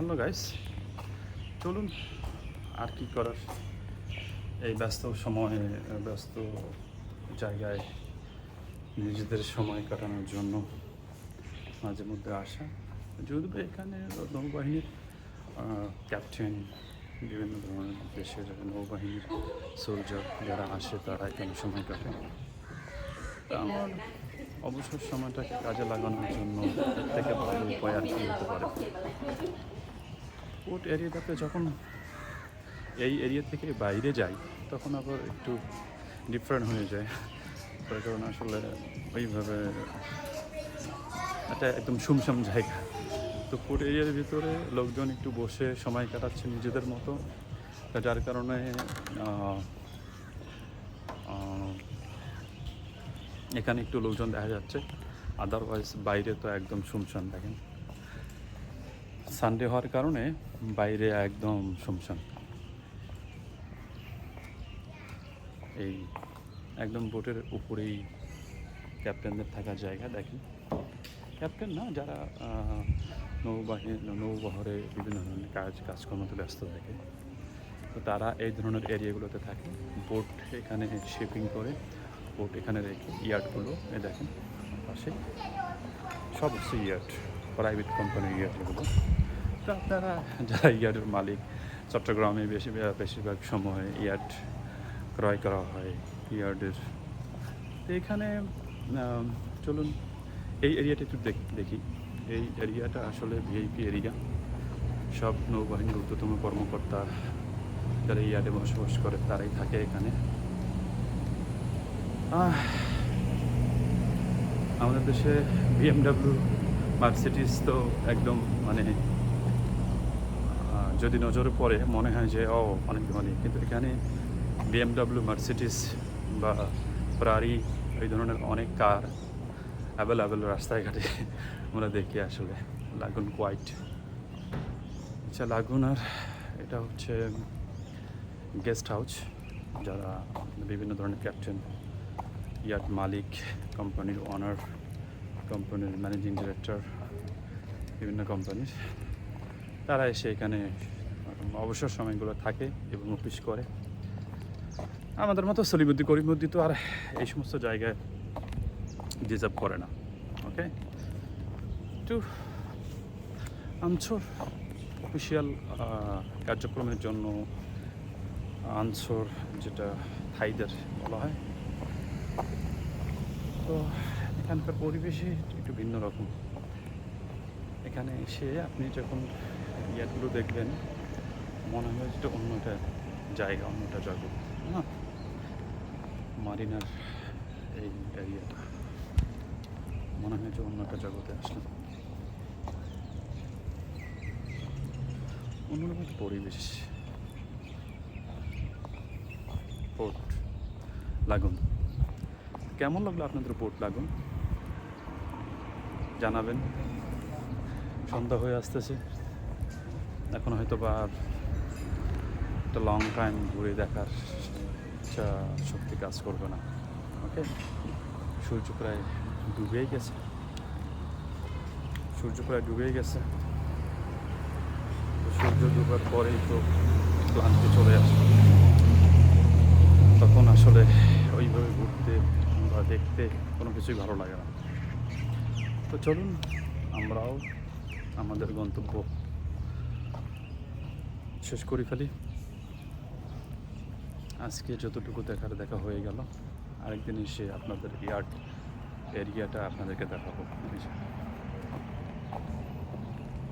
Hello guys, চলুন আর কি করার, এই ব্যস্ত সময়ে ব্যস্ত জায়গায় নিজেদের সময় কাটানোর জন্য মাঝে মধ্যে আসা। যদিও এখানে নৌবাহিনীর ক্যাপ্টেন, বিভিন্ন ধরনের দেশের নৌবাহিনীর সোলজার যারা আসে তারা এখানে সময় কাটে। তা আমার অবসর সময়টাকে কাজে লাগানোর জন্য এর থেকে ভালো উপায় আর কি হতে পারে। পোর্ট এরিয়াটাতে যখন এই এরিয়া থেকে বাইরে যাই তখন আবার একটু ডিফারেন্ট হয়ে যায়, তার কারণ আসলে ওইভাবে একটা একদম শুমশাম জায়গা। তো পোর্ট এরিয়ার ভিতরে লোকজন একটু বসে সময় কাটাচ্ছে নিজেদের মতো, যার কারণে এখানে একটু লোকজন দেখা যাচ্ছে। আদারওয়াইজ বাইরে তো একদম শুমশান। দেখেন, সানডে হওয়ার কারণে বাইরে একদম শুমশান। এই একদম বোটের উপরেই ক্যাপ্টেনদের থাকার জায়গা। দেখেন, ক্যাপ্টেন না, যারা নৌবহরে বিভিন্ন ধরনের কাজকর্মতে ব্যস্ত থাকে, তো তারা এই ধরনের এরিয়াগুলোতে থাকে। বোট এখানে শিপিং করে বোট এখানে রেখে ইয়ার্ডগুলো দেখেন পাশে সব হচ্ছে ইয়ার্ড, প্রাইভেট কোম্পানির ইয়ার্ড এগুলো। তো আপনারা যারা ইয়ার্ডের মালিক, চট্টগ্রামে বেশিরভাগ সময় ইয়ার্ড ক্রয় করা হয় ইয়ার্ডের। তো এখানে চলুন এই এরিয়াটা একটু দেখি। এই এরিয়াটা আসলে ভিআইপি এরিয়া। সব নৌবাহিনীর ঊর্ধ্বতম কর্মকর্তা যারা ইয়ার্ডে বসবাস করে তারাই থাকে এখানে। আমাদের দেশে বিএমডাব্লিউ, মার্সিডিস তো একদম মানে যদি নজরে পড়ে মনে হয় যে অনেক ধনী, কিন্তু এখানে বিএমডাব্লিউ, মার্সিডিস বা ফেরারি এই ধরনের অনেক কার অ্যাভেলেবেল রাস্তায় ঘাটে আমরা দেখি। আসলে লাগুন কোয়াইট, আচ্ছা লাগুন। আর এটা হচ্ছে গেস্ট হাউস, যারা বিভিন্ন ধরনের ক্যাপ্টেন, ইয়ার্ড মালিক, কোম্পানির ওনার, কোম্পানির ম্যানেজিং ডিরেক্টর, বিভিন্ন কোম্পানির, তারা এসে এখানে অবসর সময়গুলো থাকে এবং অফিস করে। আমাদের মতো সলিমুদ্দি করিমুদ্দি তো আর এই সমস্ত জায়গায় ডিজার্ভ করে না। ওকে, একটু আনছোর অফিসিয়াল কার্যক্রমের জন্য আনছোর, যেটা থাইদের বলা হয়, তো এখানকার পরিবেশে একটু ভিন্ন রকম। এখানে এসে আপনি যখন ইয়ারগুলো দেখবেন মনে হয় যেটা অন্যটা জায়গা, অন্যটা জগৎ না। মারিনার এই এরিয়াটা মনে হয় যে অন্যটা জগতে আসলাম, অন্যরকম পরিবেশ। পোর্ট লাগুন কেমন লাগলো আপনাদের? পোর্ট লাগুন জানাবেন। সন্ধ্যা হয়ে আসতেছে, এখন হয়তো বা আর একটা লং টাইম ঘুরে দেখার ইচ্ছা শক্তি কাজ করবে না। ওকে, সূর্য প্রায় ডুবেই গেছে, সূর্য ডুবার পরেই তো ক্লান্তি চলে আসে, তখন আসলে ওইভাবে ঘুরতে বা দেখতে কোনো কিছুই ভালো লাগে না। তো চলুন আমরাও আমাদের গন্তব্য শেষ করে ফেলি। আজকে যতটুকু দেখা হয়ে গেল, আরেকদিন এসে আপনাদের ইয়ার্ড এরিয়াটা আপনাদেরকে দেখাবো।